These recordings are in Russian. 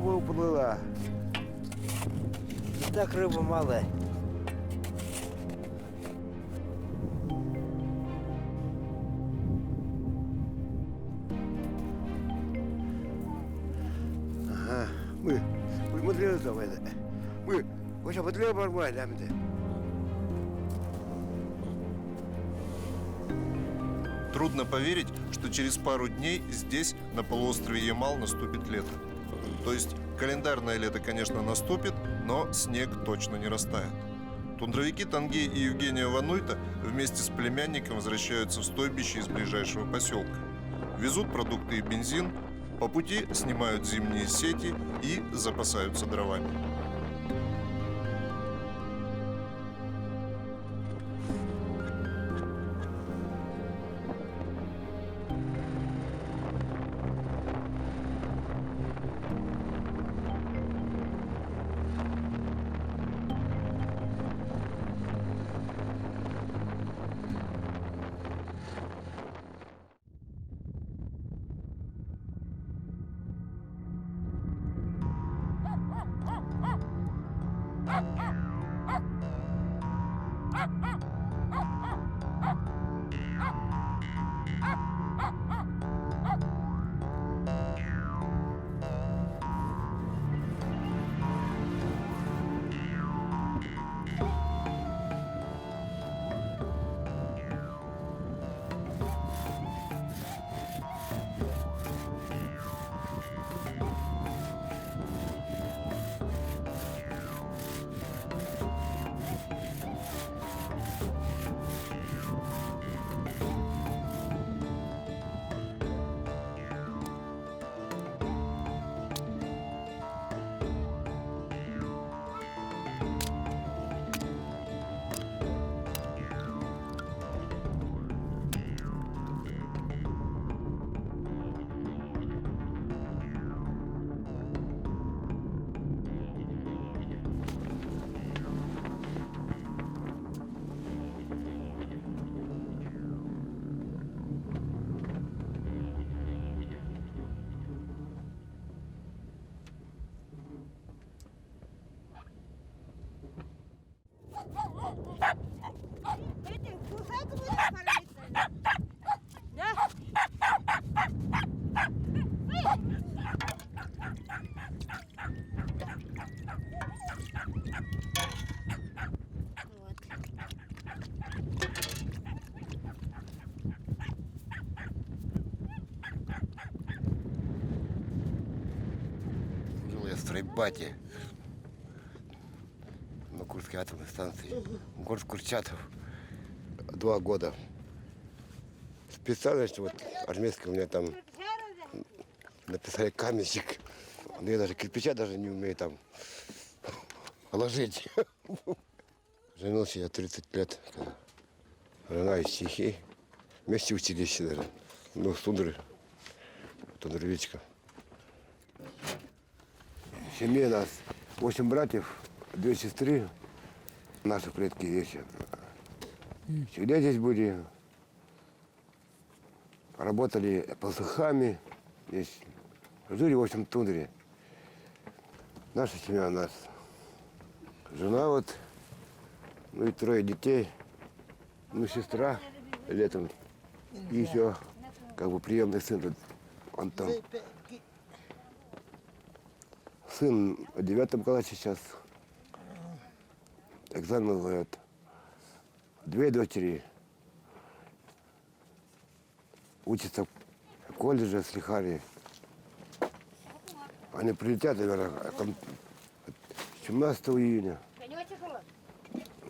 бы уплыла. И так рыба малая. Ага, мы смотрели там это. Мы вообще смотрели нормально, там это. Трудно поверить, что через пару дней здесь, на полуострове Ямал, наступит лето. То есть календарное лето, конечно, наступит, но снег точно не растает. Тундровики Тангей и Евгения Вануйта вместе с племянником возвращаются в стойбище из ближайшего поселка. Везут продукты и бензин, по пути снимают зимние сети и запасаются дровами. Жил я в стройбате на Курской атомной станции. Город Курчатов. 2 года. Специальность вот армейская у меня там написали каменщик. Но я даже кирпича даже не умею там ложить. Женился я 30 лет. Жена из Чехии. Вместе учились даже. Ну, с Тундры. Тундровичка. В семье нас 8 братьев, 2 сестры. Наши предки здесь. Всегда здесь были. Работали полсухами. Здесь жили в общем тундре. Наша семья у нас. Жена вот, ну и 3 детей. Ну, сестра летом. И еще как бы приемный сын Антон. Сын в 9 классе сейчас. Экзамен сдает. 2 дочери учатся в колледже в Слихаре. Они прилетят, наверное, 17 июня.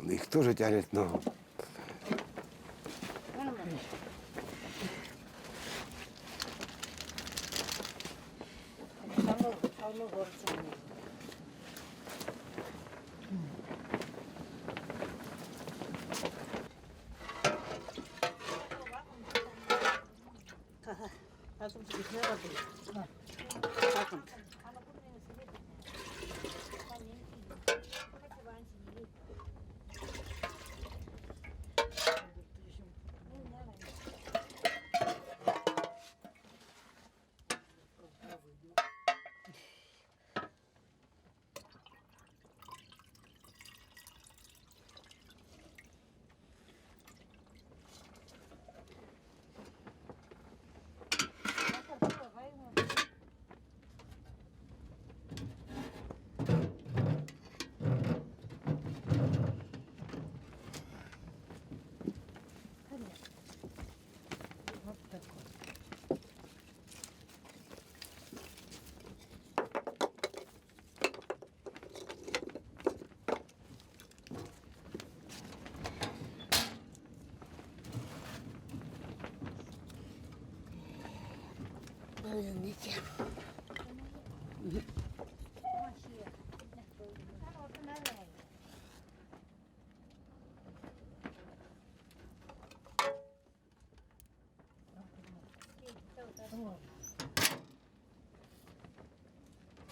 Их тоже тянет, но... Извините.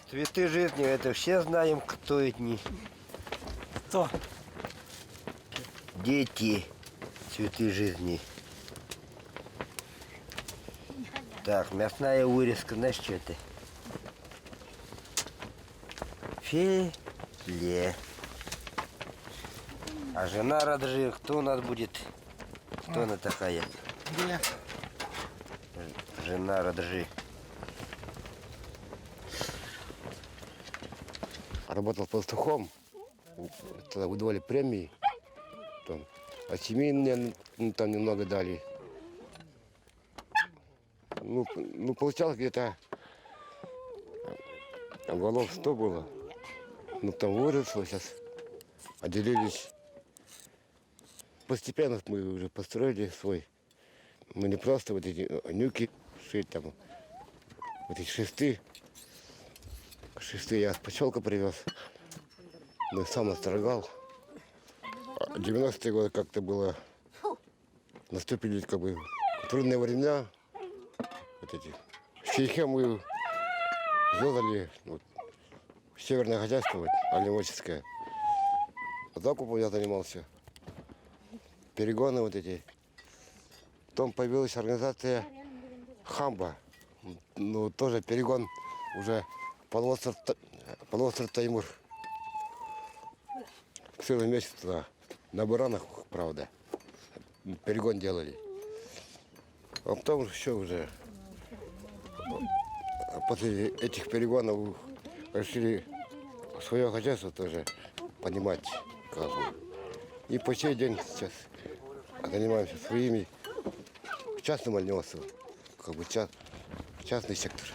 Цветы жизни, это все знаем, кто эти. Кто? Дети. Цветы жизни. Так, мясная вырезка, знаешь, что это? Филе. А жена Раджи, кто у нас будет? Кто она такая? Где? Жена Раджи. Работал пастухом, тогда выдавали премии, там, от семьи мне там немного дали. Ну получалось где-то голов 100 было. Ну там выросло, сейчас отделились. Постепенно мы уже построили свой. Мы не просто вот эти нюки шить там, вот эти шесты. Шесты я с поселка привез. Ну, сам настрогал. 90-е годы как-то было. Наступили как бы трудные времена. Вот эти. В Чехе мы сделали вот, северное хозяйство, вот, оленеводческое. Закупом я занимался. Перегоны вот эти. Потом появилась организация Хамба. Ну, тоже перегон уже полуостров Таймур. Целый месяц туда, на баранах, правда, перегон делали. А потом еще уже, после этих перегонов решили свое хозяйство тоже понимать, как бы. И по сей день сейчас занимаемся своими частным оленеводством, как бы частный сектор.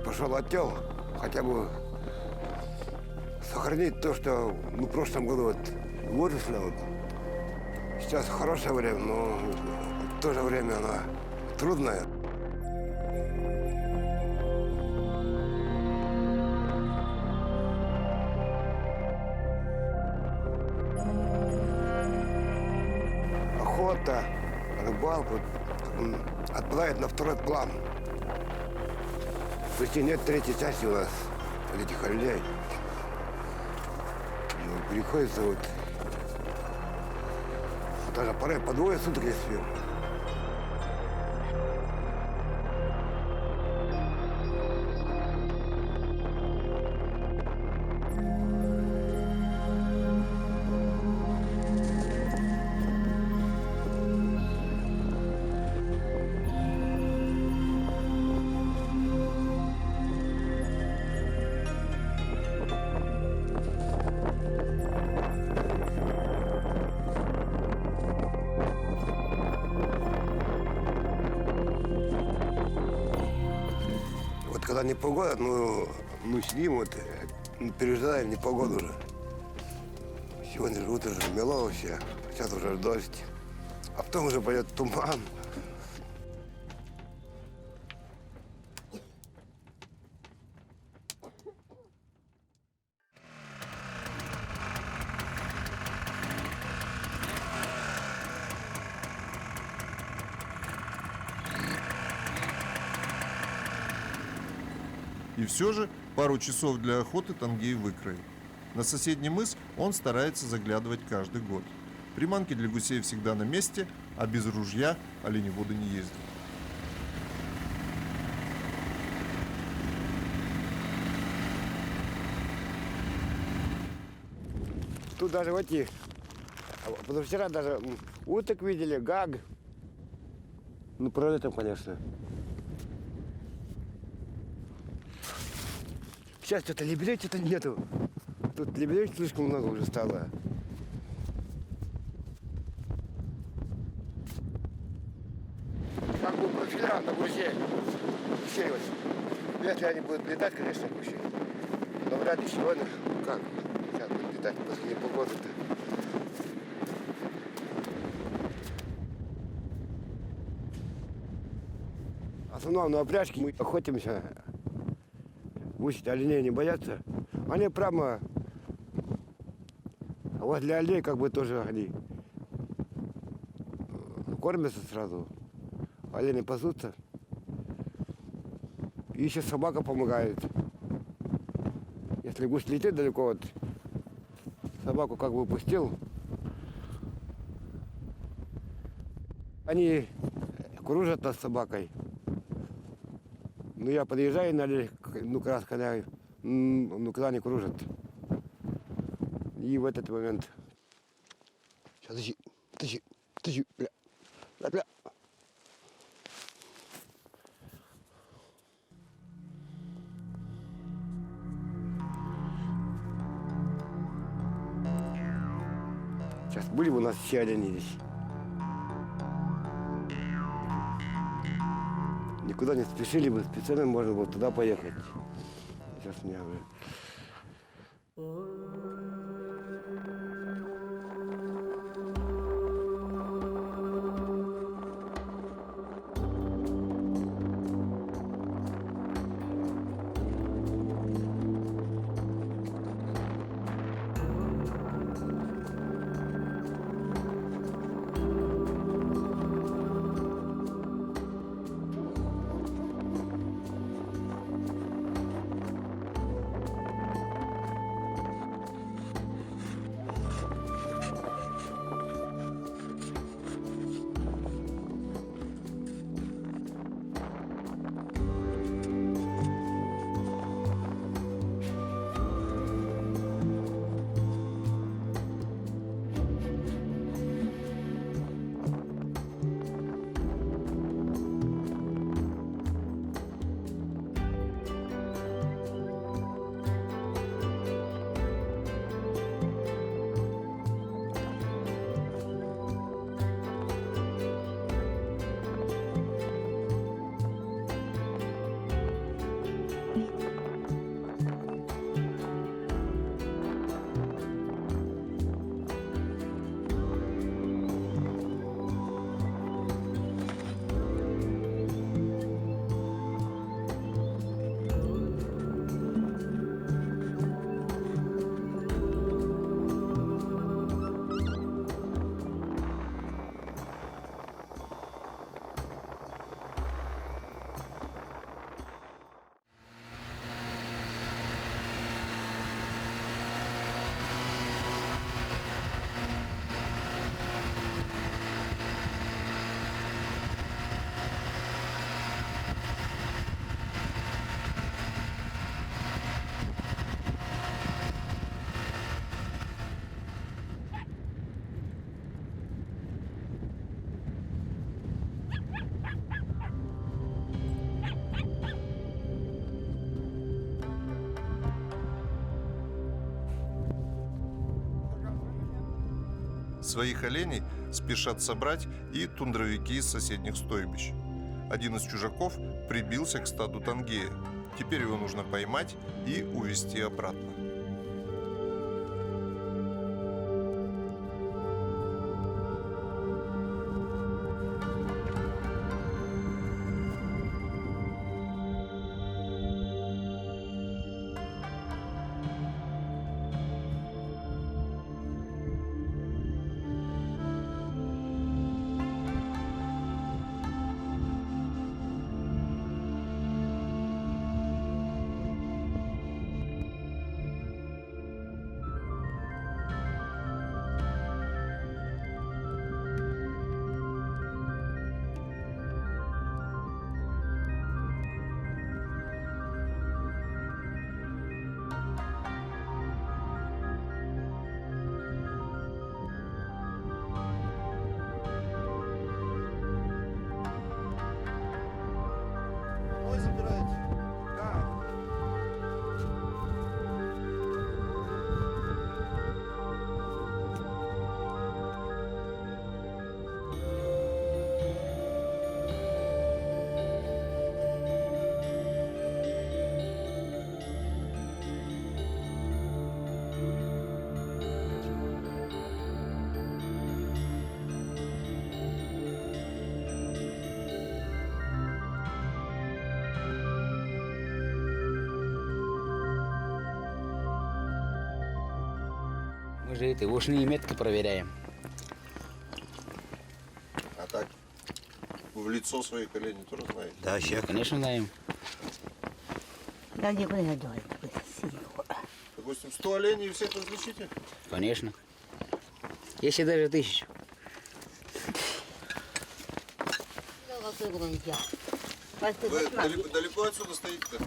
Пошел отдел, хотя бы сохранить то, что мы в прошлом году вот выросли. Вот. Сейчас хорошее время, но в то же время оно трудное. Охота, рыбалка отпадает на второй план. Почти нет третьей части у нас вот этих оленей. Ну, приходится вот даже порой по двое суток не спим. Когда непогода, мы сидим, вот, пережидаем непогоду уже. Сегодня же утро же мело вообще, сейчас уже дождь. А потом уже пойдет туман. И все же пару часов для охоты Тангей выкроил. На соседний мыс он старается заглядывать каждый год. Приманки для гусей всегда на месте, а без ружья оленеводы не ездят. Тут даже вот эти, позавчера даже уток видели, гаг. Ну, пролетом, конечно. Сейчас что-то лебедей что-то нету. Тут лебедей слишком много уже стало. Как бы профилям на гусе усиливать. Если они будут летать, конечно, гуси. Но вряд ли сегодня, как, сейчас будут летать после непогоды-то. В основном на упряжке мы охотимся. Гуси оленей не боятся. Они прямо возле оленей как бы тоже они кормятся сразу. Олени пасутся. И еще собака помогает. Если гусь летит далеко, вот, собаку как бы пустил. Они кружат над собакой. Ну, я подъезжаю, ну, как раз коня, ну, когда они кружат. И в этот момент... Сейчас, тащи, бля. Сейчас были бы у нас все олени здесь. Никуда не спешили бы, специально можно было туда поехать. Сейчас меня уже... Своих оленей спешат собрать и тундровики из соседних стойбищ. Один из чужаков прибился к стаду тангея. Теперь его нужно поймать и увезти обратно. же это, ушные метки проверяем. А так, в лицо своих оленей тоже знаете? Да, ще. Конечно, знаем. Да не пригодилось. Допустим, 100 оленей и всех различите? Конечно. Если даже 1000. Вы далеко отсюда стоите-то?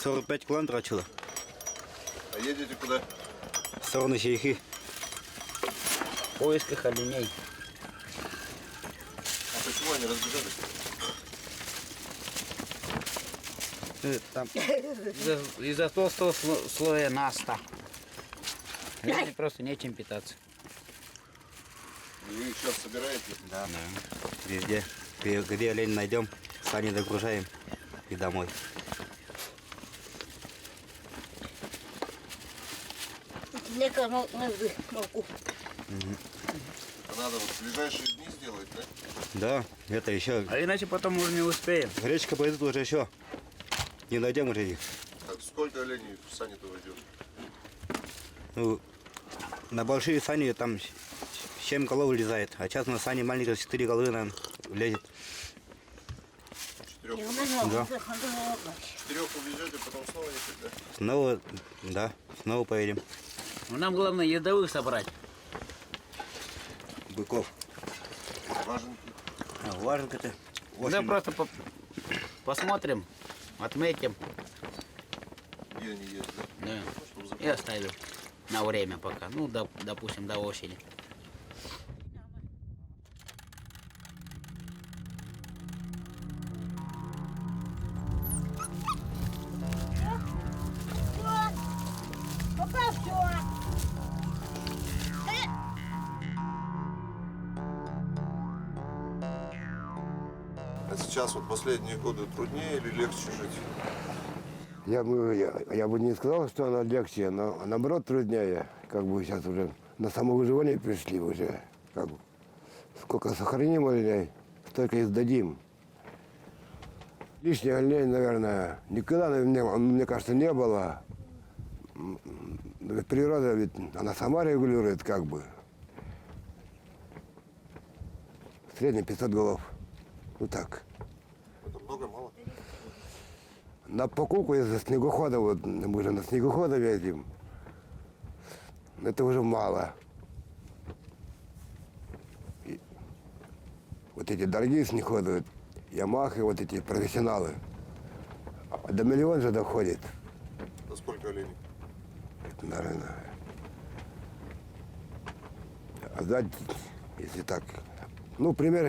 45 километров отсюда. А едете куда? В сторону Серехи. В поисках оленей. А почему они разбежались? Там Из-за толстого слоя наста. Олени просто нечем питаться. И вы их сейчас собираете? да. Везде. Где олень найдем, сани загружаем и домой. Лекарь молоко. А надо вот в ближайшие дни сделать, да? Да, это еще. А иначе потом уже не успеем. Гречка пойдет уже еще. Не найдем уже их. Так, сколько оленей в сани-то войдет? Ну, на большие сани там 7 голов влезает, а сейчас на сани маленькие 4 головы, наверное, влезет. 4 Да. увезете, потом снова ехать, да? Снова, да, снова поедем. Но нам главное ездовых собрать. Быков. Важенки. Важенка-то. Да просто посмотрим, отметим. Где они есть, да? Да. Чтобы И оставим на время пока. Ну, допустим, до осени. Пока все. А сейчас вот последние годы труднее или легче жить? Я бы не сказал, что она легче, но наоборот труднее. Как бы сейчас уже на самовыживание пришли уже. Как бы. Сколько сохраним оленей, столько и сдадим. Лишних оленей, наверное, никогда, мне кажется, не было. Ведь природа, ведь она сама регулирует как бы. В среднем 500 голов. Ну так. Это много, мало? На покупку из-за снегохода, вот мы же на снегохода ездим. Это уже мало. И вот эти дорогие снегоходы, Ямахи, вот эти профессионалы, до миллиона же доходит, Да сколько оленей? наверное. А дать, если так, ну, примерно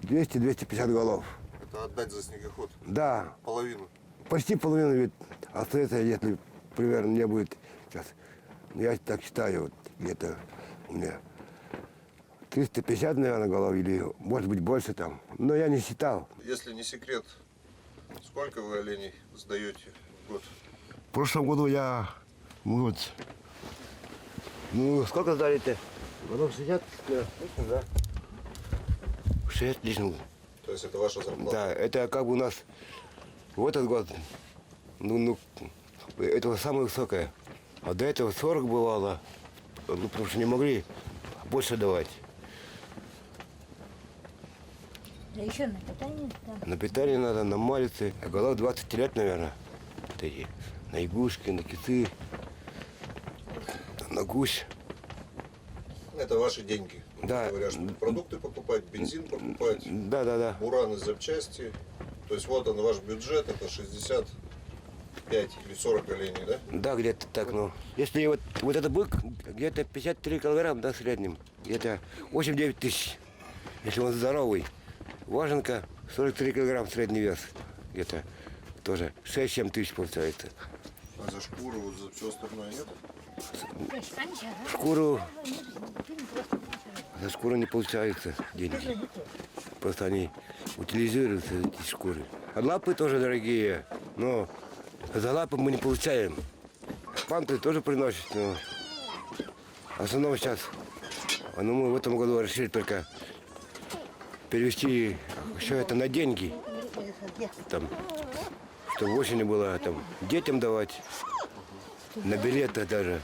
200-250 голов. Это отдать за снегоход? Да, Половину? почти половина ведь остается, если примерно не будет сейчас. Я так считаю, вот где-то у меня 350, наверное, голов, или может быть больше там. Но я не считал. Если не секрет, сколько вы оленей сдаете в год? В прошлом году я, вот, ну, сколько сдали-то? Голов 60, да? 60 лишних. То есть это ваша зарплата? Да, это как бы у нас в этот год, ну, это самое высокое. А до этого 40 бывало, ну, потому что не могли больше давать. Да еще на питание. Да. На питание надо, на малицы. А голов 20 лет, наверное. Вот эти, на игушки, на киты, на гусь. Это ваши деньги. Да. Говорят, что продукты покупать, бензин покупать, Да. бураны, запчасти. То есть вот он ваш бюджет, это 65 или 40 оленей, да? Да, где-то так, ну. Если вот этот бык, где-то 53 килограмм, да, в среднем. Где-то 8-9 тысяч, если он здоровый. Важенка 43 килограмм средний вес. Где-то тоже 6-7 тысяч получается. А за шкуру, вот за все остальное нет? Шкуру, за шкуру не получается деньги. Просто они утилизируются, эти шкуры. А лапы тоже дорогие, но за лапы мы не получаем. Панты тоже приносят, но в основном сейчас, ну, мы в этом году решили только перевести все это на деньги, там, чтобы осенью было там, детям давать, на билеты даже.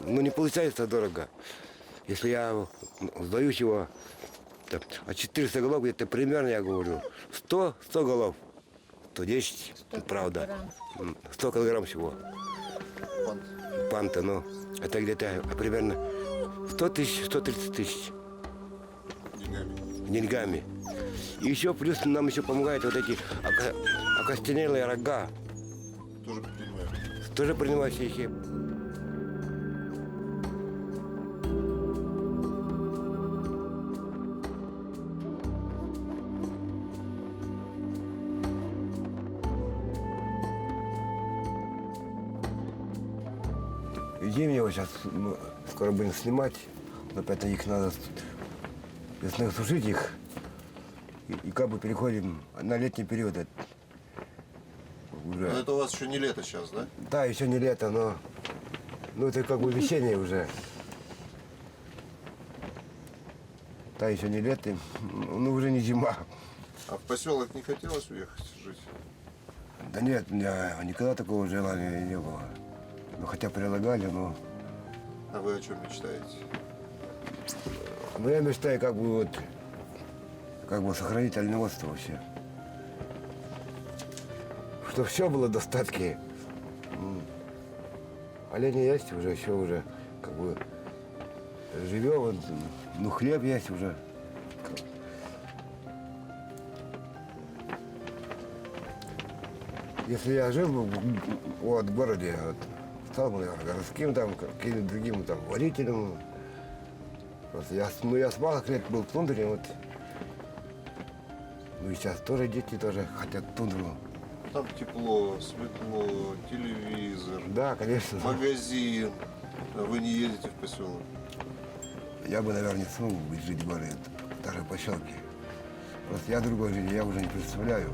ну, не получается дорого. Если я сдаю его, так, а 400 голов, это примерно, я говорю, 100 голов, 110, 100 правда. килограмм. 100 килограмм всего. Панта, ну, это где-то примерно 100 тысяч, 130 тысяч деньгами. И еще плюс нам еще помогают вот эти окостенелые рога. Тоже принимаю. Тоже принимают их. Зимние вот сейчас скоро будем снимать, но поэтому их надо весной сушить их и как бы переходим на летний период. Уже. Но это у вас еще не лето сейчас, да? Да, еще не лето, но ну, это как бы весеннее уже. Да, еще не лето, ну уже не зима. А в поселок не хотелось уехать жить? Да нет, у меня никогда такого желания не было. Ну хотя предлагали, но... А вы о чем мечтаете? Ну я мечтаю как бы вот, как бы сохранить оленеводство вообще. Чтобы все было в достатке. Олени есть уже, все уже, как бы, живем, вот, ну хлеб есть уже. Если я жил бы вот, в городе, вот, стал бы наверное, городским, там, каким-то другим там, водителем. Просто я с малых лет был в тундре, вот. Ну и сейчас тоже дети тоже хотят тундру. Там тепло, светло, телевизор, Да, конечно. магазин. А вы не едете в поселок? Я бы, наверное, не смог жить в городе, даже в поселке. Просто я другой жизни, я уже не представляю.